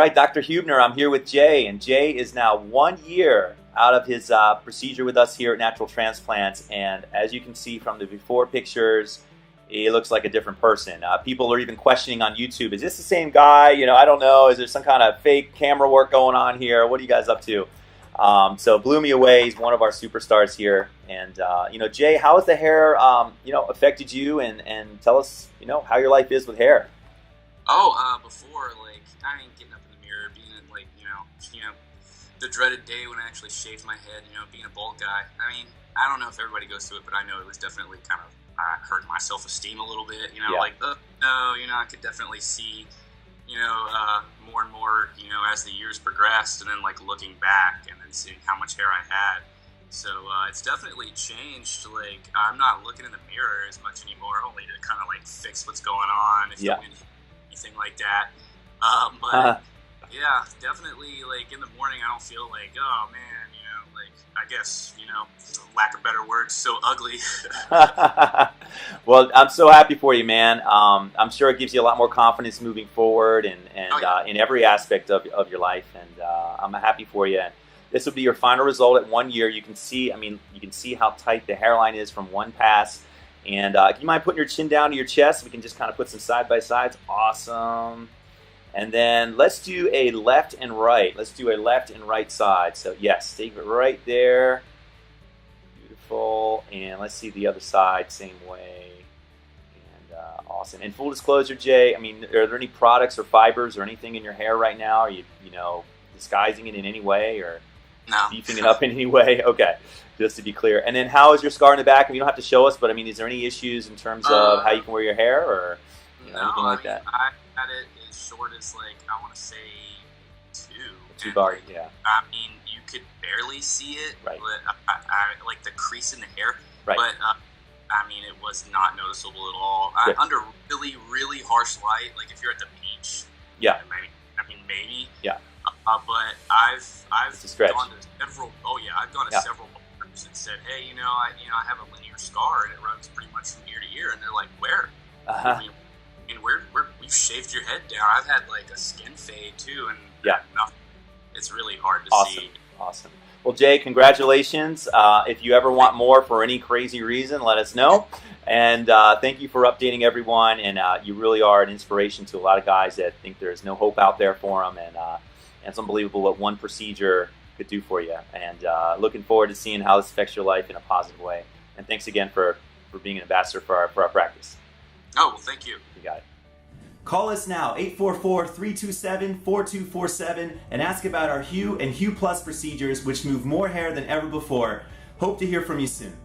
right, Dr. Hubner, I'm here with Jay, and Jay is now 1 year out of his procedure with us here at Natural Transplants, and as you can see from the before pictures, he looks like a different person. People are even questioning on YouTube, is this the same guy? You know, I don't know, is there some kind of fake camera work going on here? What are you guys up to? So blew me away. He's one of our superstars here. And, you know, Jay, how has the hair, you know, affected you? And tell us, you know, how your life is with hair. Before, like, I mean, getting up in the mirror, being in, like, you know, the dreaded day when I actually shaved my head, you know, being a bald guy. I mean, I don't know if everybody goes through it, but I know it was definitely kind of hurting my self-esteem a little bit, you know, Yeah. like, no, you know, I could definitely see, you know, more and more, you know, as the years progressed, and then, like, looking back and then seeing how much hair I had. So it's definitely changed. Like, I'm not looking in the mirror as much anymore, only to kind of, like, fix what's going on, if Yeah. anything like that. Yeah, definitely, like, in the morning, I don't feel like, oh, man, you know, like, I guess, you know, lack of better words, so ugly. Well, I'm so happy for you, man. I'm sure it gives you a lot more confidence moving forward and Oh, yeah. in every aspect of your life. And I'm happy for you. This will be your final result at 1 year. You can see, I mean, you can see how tight the hairline is from one pass. And do you mind putting your chin down to your chest? We can just kind of put some side by sides. Awesome. And then let's do a left and right. Let's do a left and right side. So yes, take it right there. Beautiful. And let's see the other side, same way. And awesome. And full disclosure, Jay, I mean, are there any products or fibers or anything in your hair right now? Are you know, disguising it in any way or No. beefing it up in any way? Okay, just to be clear. And then how is your scar in the back? I mean, you don't have to show us, but I mean, is there any issues in terms of how you can wear your hair or anything like that? I had it as short as, like, I want to say 2. Two And, bar, like, yeah. I mean, you could barely see it, Right. but I like the crease in the hair. Right. But I mean, it was not noticeable at all. Good. Under really, really harsh light, like if you're at the beach, Yeah. maybe. Yeah. But I've It's a stretch. gone to several. Oh yeah, I've gone to Yeah. several barbers and said, hey, I have a linear scar and it runs pretty much from ear to ear, and they're like, where? Uh-huh. I mean, we've shaved your head down. I've had like a skin fade too, and Yeah. nothing. It's really hard to Awesome. see. Awesome. Well, Jay, congratulations. If you ever want more for any crazy reason, let us know. And thank you for updating everyone. And you really are an inspiration to a lot of guys that think there's no hope out there for them. And it's unbelievable what one procedure could do for you. And looking forward to seeing how this affects your life in a positive way. And thanks again for being an ambassador for our practice. Oh, well, thank you. You got it. Call us now, 844-327-4247, and ask about our Hue and Hue Plus procedures, which move more hair than ever before. Hope to hear from you soon.